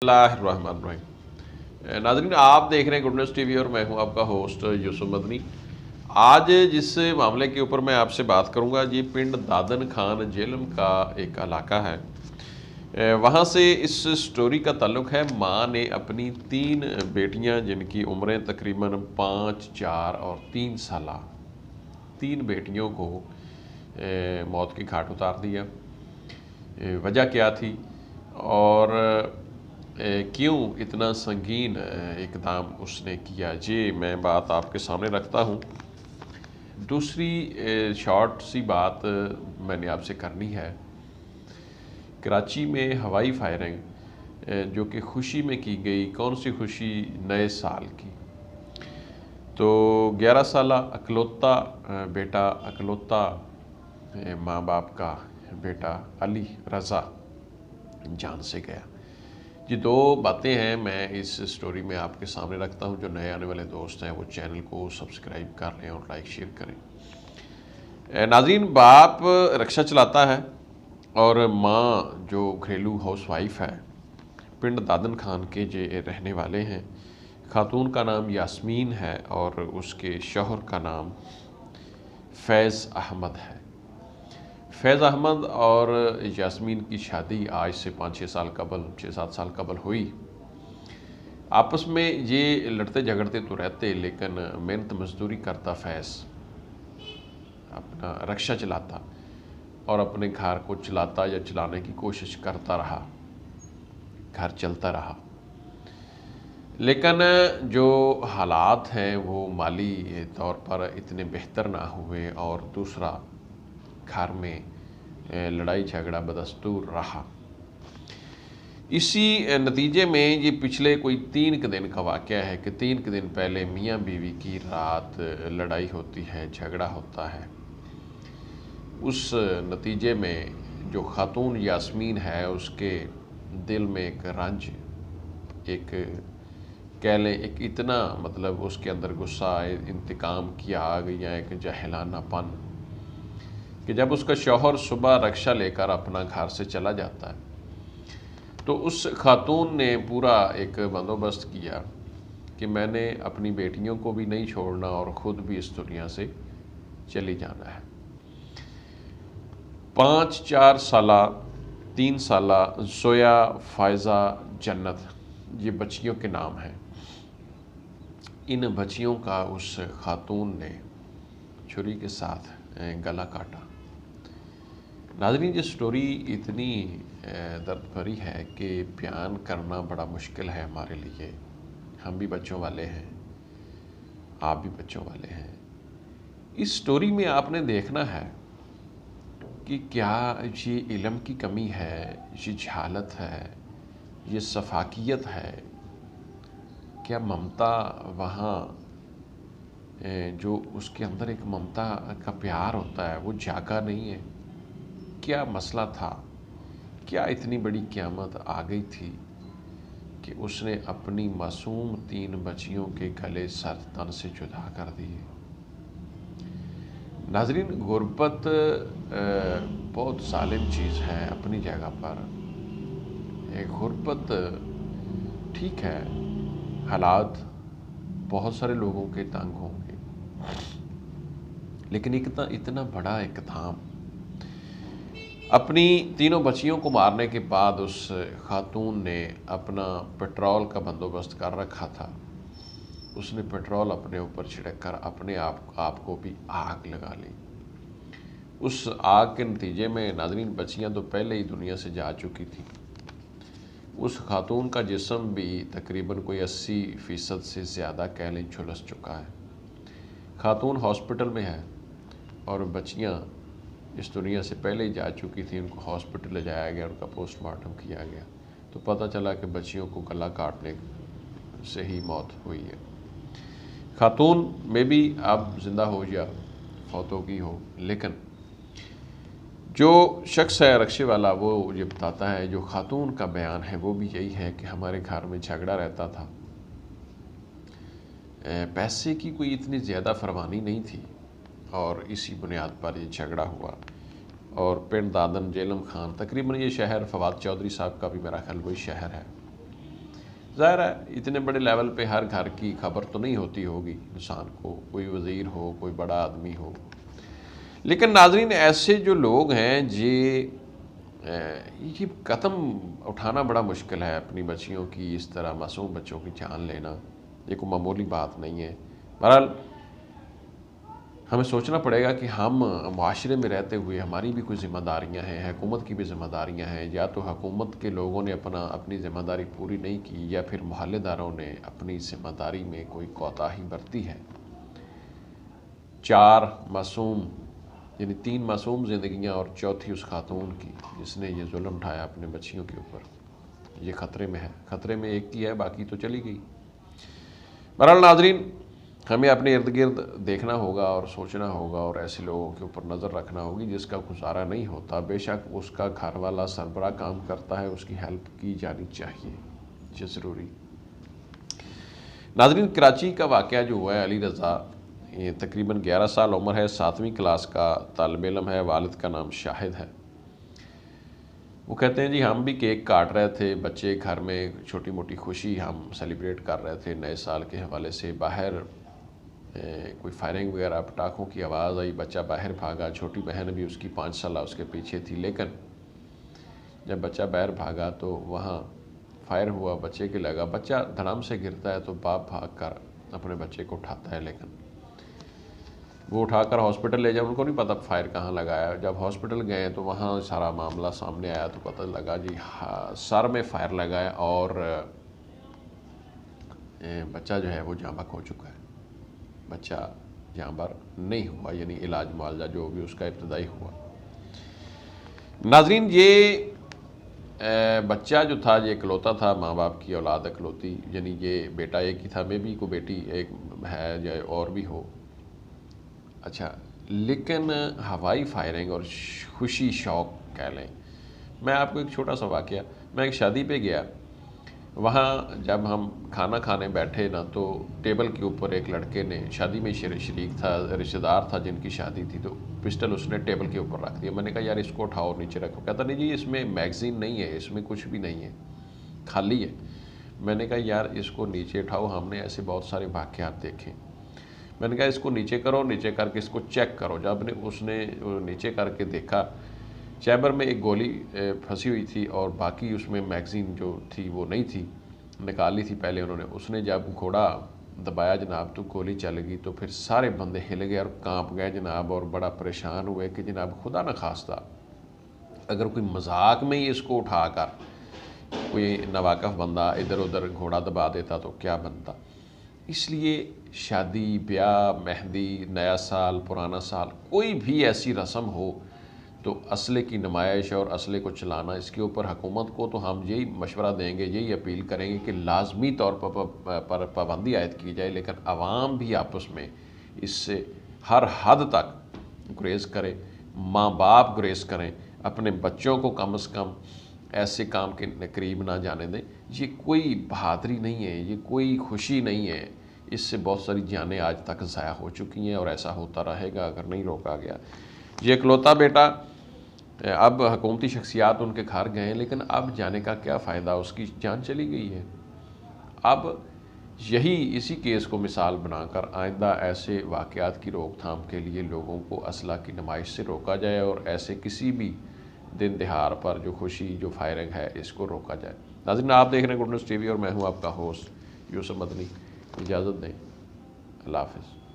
बिस्मिल्लाहिर्रहमानिर्रहीम। नाज़रीन, आप देख रहे हैं गुडनेस टीवी और मैं हूं आपका होस्ट यूसुफ मदनी। आज जिस मामले के ऊपर मैं आपसे बात करूंगा, ये पिंड दादन खान जेलम का एक इलाका है। वहाँ से इस स्टोरी का ताल्लुक़ है। माँ ने अपनी 3 बेटियां, जिनकी उम्रें तकरीबन 5, 4 और 3 साल, 3 बेटियों को मौत की घाट उतार दिया। वजह क्या थी और क्यों इतना संगीन इकदाम उसने किया, ये मैं बात आपके सामने रखता हूँ। दूसरी शॉर्ट सी बात मैंने आपसे करनी है। कराची में हवाई फायरिंग जो कि खुशी में की गई, कौन सी खुशी, नए साल की। तो 11 साल अकलौता बेटा, अकलौता माँ बाप का बेटा अली रज़ा जान से गया। ये 2 बातें हैं मैं इस स्टोरी में आपके सामने रखता हूँ। जो नए आने वाले दोस्त हैं वो चैनल को सब्सक्राइब कर लें और लाइक शेयर करें। नाज़रीन, बाप रिक्शा चलाता है और माँ जो घरेलू हाउसवाइफ है, पिंड दादन खान के जे रहने वाले हैं। खातून का नाम यास्मीन है और उसके शौहर का नाम फैज़ अहमद है। फैज़ अहमद और यास्मीन की शादी आज से 5-6 साल कबल, 6-7 साल कबल हुई। आपस में ये लड़ते झगड़ते तो रहते, लेकिन मेहनत मजदूरी करता फैज़, अपना रिक्शा चलाता और अपने घर को चलाता या चलाने की कोशिश करता रहा। घर चलता रहा, लेकिन जो हालात हैं वो माली तौर पर इतने बेहतर ना हुए और दूसरा, घर में लड़ाई झगड़ा बदस्तूर रहा। इसी नतीजे में ये पिछले कोई 3 के दिन का वाक़या है कि 3 के दिन पहले मियाँ बीवी की रात लड़ाई होती है, झगड़ा होता है। उस नतीजे में जो खातून यास्मीन है, उसके दिल में एक रंज, एक कह लें एक इतना मतलब उसके अंदर गुस्सा, इंतकाम की आग या एक जहलानापन कि जब उसका शौहर सुबह रिक्शा लेकर अपना घर से चला जाता है तो उस खातून ने पूरा एक बंदोबस्त किया कि मैंने अपनी बेटियों को भी नहीं छोड़ना और ख़ुद भी इस दुनिया से चली जाना है। 5, 4 साल, 3 साल जोया, फ़ायज़ा, जन्नत, ये बच्चियों के नाम हैं। इन बच्चियों का उस खातून ने छुरी के साथ गला काटा। नाज़रीन, ये स्टोरी इतनी दर्द भरी है कि बयान करना बड़ा मुश्किल है हमारे लिए। हम भी बच्चों वाले हैं, आप भी बच्चों वाले हैं। इस स्टोरी में आपने देखना है कि क्या ये इल्म की कमी है, ये जहालत है, ये सफाकियत है, क्या ममता वहाँ जो उसके अंदर एक ममता का प्यार होता है वो जागा नहीं है? क्या मसला था? क्या इतनी बड़ी क़यामत आ गई थी कि उसने अपनी मासूम 3 बच्चियों के गले सर तन से जुदा कर दिए? नाज़रीन, गुर्बत बहुत ज़ालिम चीज़ है अपनी जगह पर। गुर्बत ठीक है, हालात बहुत सारे लोगों के तंग होंगे, लेकिन इतना बड़ा इक़दाम, अपनी तीनों बच्चियों को मारने के बाद उस खातून ने अपना पेट्रोल का बंदोबस्त कर रखा था। उसने पेट्रोल अपने ऊपर छिड़क कर अपने आप को भी आग लगा ली। उस आग के नतीजे में नाज़रीन, बच्चियां तो पहले ही दुनिया से जा चुकी थी। उस खातून का जिस्म भी तकरीबन कोई 80% से ज़्यादा कह लें झुलस चुका है। खातून हॉस्पिटल में है और बच्चियां इस दुनिया से पहले ही जा चुकी थी। उनको हॉस्पिटल ले जाया गया, उनका पोस्टमार्टम किया गया तो पता चला कि बच्चियों को गला काटने से ही मौत हुई है। खातून में भी अब ज़िंदा हो या फौत हो गई हो, लेकिन जो शख्स है रिक्शे वाला वो ये बताता है, जो खातून का बयान है वो भी यही है कि हमारे घर में झगड़ा रहता था। पैसे की कोई इतनी ज़्यादा फरमानी नहीं थी और इसी बुनियाद पर ये झगड़ा हुआ। और पिंड दादन जेलम खान, तकरीबन ये शहर फवाद चौधरी साहब का भी मेरा ख्याल वही शहर है। ज़ाहिर है इतने बड़े लेवल पे हर घर की खबर तो नहीं होती होगी इंसान को, कोई वज़ीर हो, कोई बड़ा आदमी हो। लेकिन नाज़रीन, ऐसे जो लोग हैं ये कदम उठाना बड़ा मुश्किल है, अपनी बच्चियों की इस तरह मासूम बच्चों की जान लेना, ये कोई मामूली बात नहीं है। बहरहाल हमें सोचना पड़ेगा कि हम माशरे में रहते हुए हमारी भी कोई ज़िम्मेदारियाँ हैं, हुकूमत की भी ज़िम्मेदारियाँ हैं। या तो हुकूमत के लोगों ने अपनी ज़िम्मेदारी पूरी नहीं की, या फिर मोहल्लेदारों ने अपनी ज़िम्मेदारी में कोई कोताही बरती है। 4 मासूम यानी 3 मासूम ज़िंदगियाँ और चौथी उस खातून की जिसने ये जुल्म उठाया अपने बच्चियों के ऊपर, ये ख़तरे में है। ख़तरे में एक की है, बाकी तो चली गई। बहरहाल नाज़रीन, हमें अपने इर्द गिर्द देखना होगा और सोचना होगा और ऐसे लोगों के ऊपर नज़र रखना होगी जिसका गुजारा नहीं होता। बेशक उसका घर वाला सरबराह काम करता है, उसकी हेल्प की जानी चाहिए, ये ज़रूरी। नाज़रीन, कराची का वाक़या जो हुआ है, अली रज़ा, ये तकरीबन 11 साल उम्र है, 7वीं क्लास का तालिब इल्म है, वालिद का नाम शाहिद है। वो कहते हैं जी हम भी केक काट रहे थे, बच्चे घर में छोटी मोटी खुशी हम सेलिब्रेट कर रहे थे नए साल के हवाले से। बाहर कोई फायरिंग वगैरह, पटाखों की आवाज़ आई, बच्चा बाहर भागा, छोटी बहन भी उसकी 5 साल उसके पीछे थी। लेकिन जब बच्चा बाहर भागा तो वहाँ फायर हुआ, बच्चे के लगा, बच्चा धड़ाम से गिरता है तो बाप भाग कर अपने बच्चे को उठाता है। लेकिन वो उठाकर हॉस्पिटल ले जाए, उनको नहीं पता फायर कहाँ लगाया। जब हॉस्पिटल गए तो वहाँ सारा मामला सामने आया तो पता लगा जी हाँ, सर में फायर लगा है और बच्चा जो है वो जाँ बहक हो चुका है। बच्चा जाँ बहक नहीं हुआ, यानी इलाज मुआवजा जो भी उसका इब्तदाई हुआ। नाजरीन, ये बच्चा जो था ये इकलौता था, माँ बाप की औलाद इकलौती, यानी ये बेटा एक ही था, मे भी को बेटी एक है या और भी हो। अच्छा, लेकिन हवाई फायरिंग और खुशी शौक कह लें। मैं आपको एक छोटा सा वाक़या, मैं एक शादी पे गया, वहाँ जब हम खाना खाने बैठे ना तो टेबल के ऊपर एक लड़के ने, शादी में शरीक था, रिश्तेदार था जिनकी शादी थी, तो पिस्टल उसने टेबल के ऊपर रख दिया। मैंने कहा यार इसको उठाओ नीचे रखो। कहता नहीं जी इसमें मैगज़ीन नहीं है, इसमें कुछ भी नहीं है, खाली है। मैंने कहा यार इसको नीचे उठाओ, हमने ऐसे बहुत सारे वाक़यात देखे। मैंने कहा इसको नीचे करो, नीचे करके इसको चेक करो। जब उसने नीचे करके देखा, चैम्बर में एक गोली फंसी हुई थी और बाकी उसमें मैगज़ीन जो थी वो नहीं थी, निकाली थी पहले उन्होंने। उसने जब घोड़ा दबाया जनाब तो गोली चल गई। तो फिर सारे बंदे हिल गए और कांप गए जनाब, और बड़ा परेशान हुए कि जनाब खुदा न खास्ता अगर कोई मजाक में ही इसको उठाकर कोई नवाकफ बंदा इधर उधर घोड़ा दबा देता तो क्या बनता। इसलिए शादी, ब्याह, मेहंदी, नया साल, पुराना साल, कोई भी ऐसी रस्म हो तो असले की नुमाइश और असले को चलाना, इसके ऊपर हुकूमत को तो हम यही मशवरा देंगे, यही अपील करेंगे कि लाजमी तौर पर पाबंदी आयद की जाए। लेकिन आवाम भी आपस में इससे हर हद तक गुरेज़ करें, माँ बाप गुरेज़ करें, अपने बच्चों को कम से कम ऐसे काम के करीब ना जाने दें। ये कोई बहादुरी नहीं है, ये कोई खुशी नहीं है। इससे बहुत सारी जानें आज तक ज़ाया हो चुकी हैं और ऐसा होता रहेगा अगर नहीं रोका गया। ये इकलौता बेटा, अब हुकूमती शख्सियात उनके घर गए, लेकिन अब जाने का क्या फ़ायदा, उसकी जान चली गई है। अब यही इसी केस को मिसाल बनाकर आइंदा ऐसे वाक़यात की रोकथाम के लिए लोगों को असला की नुमाइश से रोका जाए और ऐसे किसी भी दिन तिहार पर जो खुशी, जो फायरिंग है, इसको रोका जाए। नाज़रीन, आप देख रहे हैं गुड न्यूज़ टीवी और मैं हूँ आपका होस्ट यूसुफ मदनी। इजाज़त दें, अल्लाह हाफ़िज़।